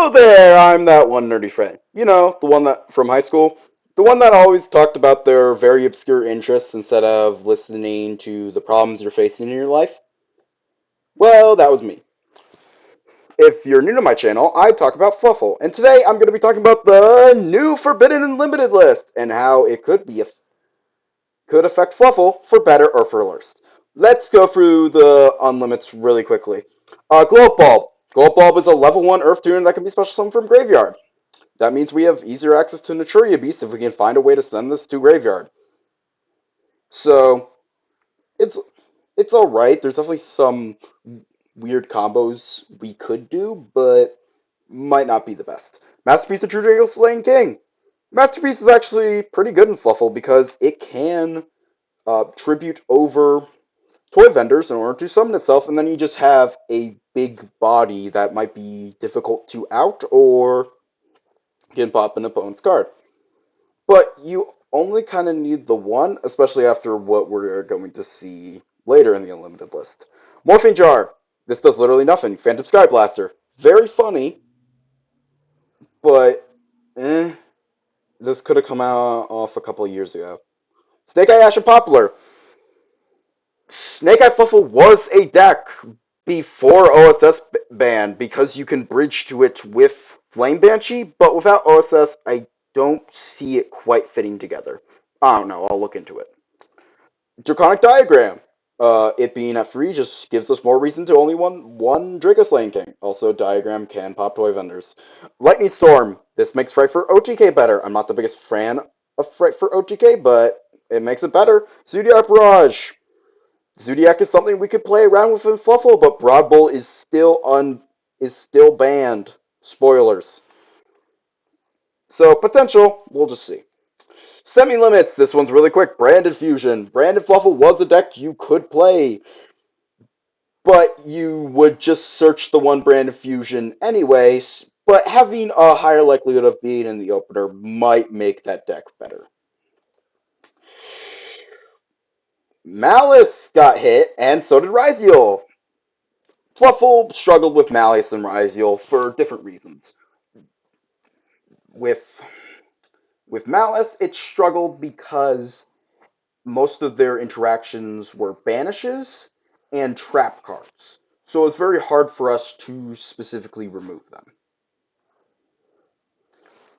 Hello there, I'm that one nerdy friend. You know, the one that from high school. The one that always talked about their very obscure interests instead of listening to the problems you're facing in your life. Well, that was me. If you're new to my channel, I talk about Fluffal, and today I'm going to be talking about the new Forbidden and Limited list and how it could affect Fluffal for better or for worse. Let's go through the unlimits really quickly. Globe Bulb. Globe Bulb is a level 1 Earth Tune that can be special summoned from Graveyard. That means we have easier access to Naturia Beast if we can find a way to send this to Graveyard. So it's it's alright. There's definitely some weird combos we could do, but might not be the best. Masterpiece of True Dragon Slaying King. Masterpiece is actually pretty good in Fluffle because it can tribute over toy vendors in order to summon itself, and then you just have a big body that might be difficult to out or can pop an opponent's card. But you only kind of need the one, especially after what we're going to see later in the Unlimited list. Morphing Jar. This does literally nothing. Phantom Sky Blaster. Very funny, but this could have come out off a couple of years ago. Snake Eye Ash and Poplar. Snake Eye Fluffle was a deck before OSS ban because you can bridge to it with Flame Banshee, but without OSS, I don't see it quite fitting together. I don't know. I'll look into it. Draconic Diagram. It being at free just gives us more reason to only one Draco Slaying King. Also, Diagram can pop toy vendors. Lightning Storm. This makes Fright for OTK better. I'm not the biggest fan of Fright for OTK, but it makes it better. Zodiac Barrage. Zodiac is something we could play around with in Fluffle, but Broad Bull is still banned. Spoilers. So potential, we'll just see. Semi-limits. This one's really quick. Branded Fusion. Branded Fluffle was a deck you could play, but you would just search the one Branded Fusion anyways. But having a higher likelihood of being in the opener might make that deck better. Malice got hit, and so did Ryziel. Fluffle struggled with Malice and Ryziel for different reasons. With with Malice, it struggled because most of their interactions were banishes and trap cards. So it's very hard for us to specifically remove them.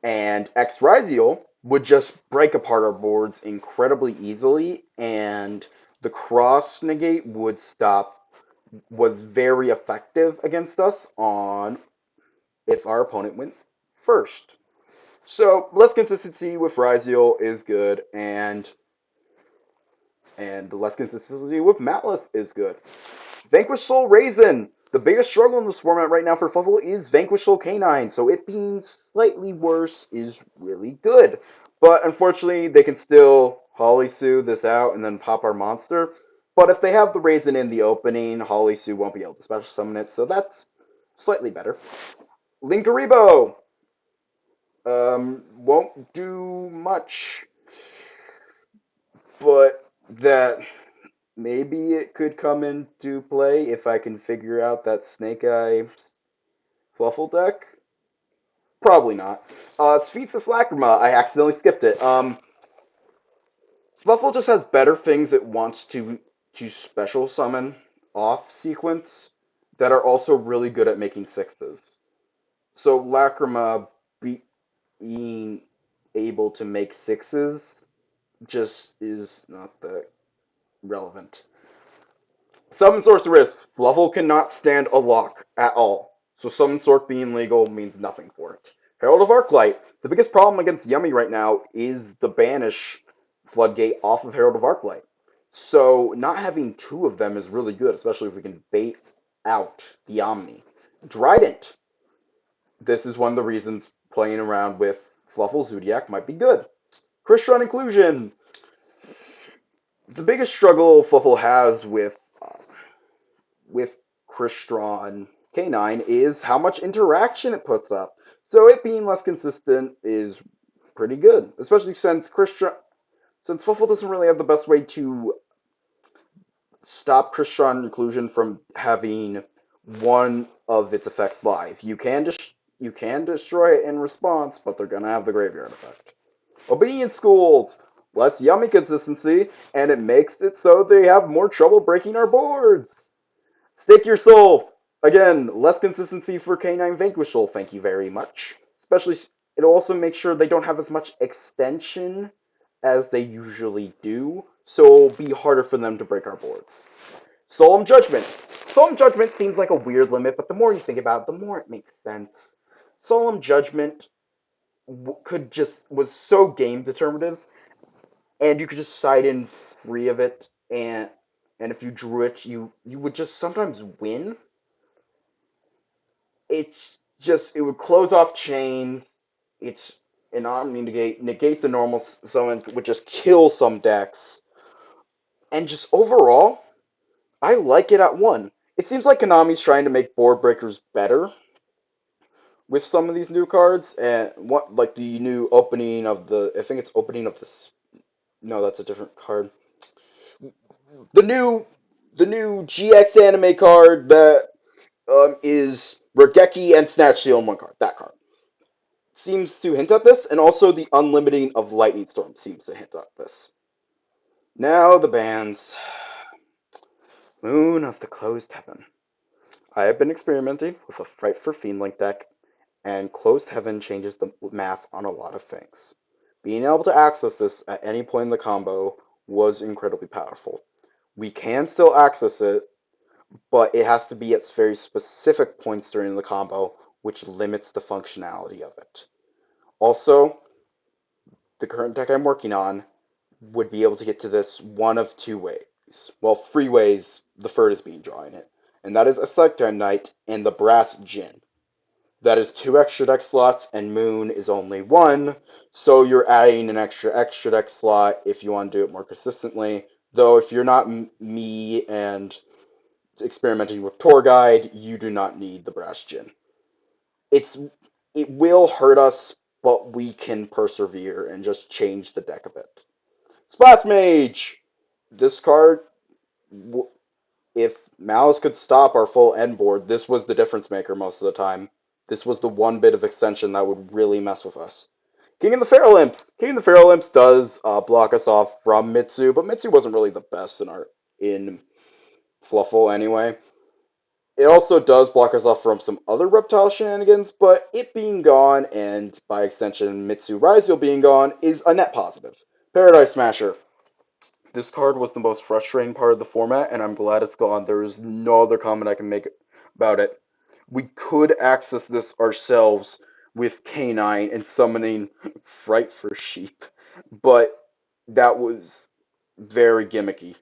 And X Ryziel would just break apart our boards incredibly easily, and the cross negate would stop, was very effective against us on if our opponent went first. So less consistency with Ryziel is good, and less consistency with Malice is good. Vanquish Soul Raisin. The biggest struggle in this format right now for Fluffle is Vanquish Soul Canine, so it being slightly worse is really good. But unfortunately, they can still Holly Sue this out and then pop our monster. But if they have the Raisin in the opening, Holly Sue won't be able to special summon it, so that's slightly better. Linkaribo won't do much, but that maybe it could come into play if I can figure out that Snake Eye Fluffle deck. Probably not. Sphinxus Lacrima, I accidentally skipped it. Fluffle just has better things it wants to special summon off sequence that are also really good at making sixes. So Lacrima being able to make sixes just is not that relevant. Summon Sorceress. Fluffle cannot stand a lock at all. So Summon Sort being legal means nothing for it. Herald of Arclight. The biggest problem against Yummy right now is the banish floodgate off of Herald of Arclight. So not having two of them is really good, especially if we can bait out the Omni. Trident. This is one of the reasons playing around with Fluffle Zodiac might be good. Crystron Inclusion. The biggest struggle Fluffle has with Crystron K9 is how much interaction it puts up. So it being less consistent is pretty good, especially since Fluffle doesn't really have the best way to stop Crystron inclusion from having one of its effects live. You can just You can destroy it in response, but they're gonna have the graveyard effect. Obedience Schooled! Less yummy consistency, and it makes it so they have more trouble breaking our boards. Stake Your Soul! Again, less consistency for Canine Vanquishal, thank you very much. Especially, it'll also make sure they don't have as much extension as they usually do, so it'll be harder for them to break our boards. Solemn Judgment. Solemn Judgment seems like a weird limit, but the more you think about it, the more it makes sense. Solemn Judgment could just was so game determinative, and you could just side in free of it, and if you drew it, you would just sometimes win. It's just it would close off chains. It's an omni negate the normal summon, would just kill some decks, and just overall, I like it at one. It seems like Konami's trying to make board breakers better with some of these new cards, and what like the new opening of the I think it's opening of this. No, that's a different card. The new the new GX anime card that is Regeki and Snatch Seal in one card. That card seems to hint at this, and also the unlimiting of Lightning Storm seems to hint at this. Now the bans. Moon of the Closed Heaven. I have been experimenting with a Fight for Fiendlink deck, and Closed Heaven changes the math on a lot of things. Being able to access this at any point in the combo was incredibly powerful. We can still access it, but it has to be at very specific points during the combo, which limits the functionality of it. Also, the current deck I'm working on would be able to get to this one of two ways. Well, three ways the third is being drawn in it. And that is a Selectime Knight and the Brass Djinn. That is two extra deck slots, and Moon is only one, so you're adding an extra deck slot if you want to do it more consistently. Though if you're not me and experimenting with Tour Guide, you do not need the Brass Djinn. It's it will hurt us, but we can persevere and just change the deck a bit. Splats Mage. This card, if Malice could stop our full end board, this was the difference maker most of the time. This was the one bit of extension that would really mess with us. King of the Feral Imps. King of the Feral Imps does block us off from Mitsu, but Mitsu wasn't really the best in Fluffal anyway. It also does block us off from some other reptile shenanigans, but it being gone, and by extension Mitsu Raizo being gone, is a net positive. Paradise Smasher. This card was the most frustrating part of the format, and I'm glad it's gone. There is no other comment I can make about it. We could access this ourselves with Canine and summoning Fright for Sheep, but that was very gimmicky.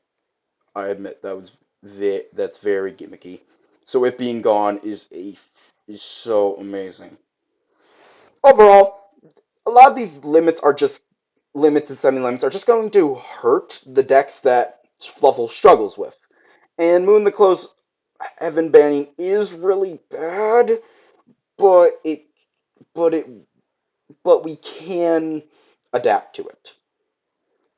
I admit that's very gimmicky. So it being gone is so amazing. Overall, a lot of these limits are just limits and semi-limits are just going to hurt the decks that Fluffle struggles with. And Moon the Close Heaven banning is really bad, but but it but we can adapt to it.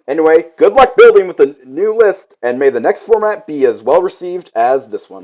Anyway, good luck building with the new list, and may the next format be as well received as this one.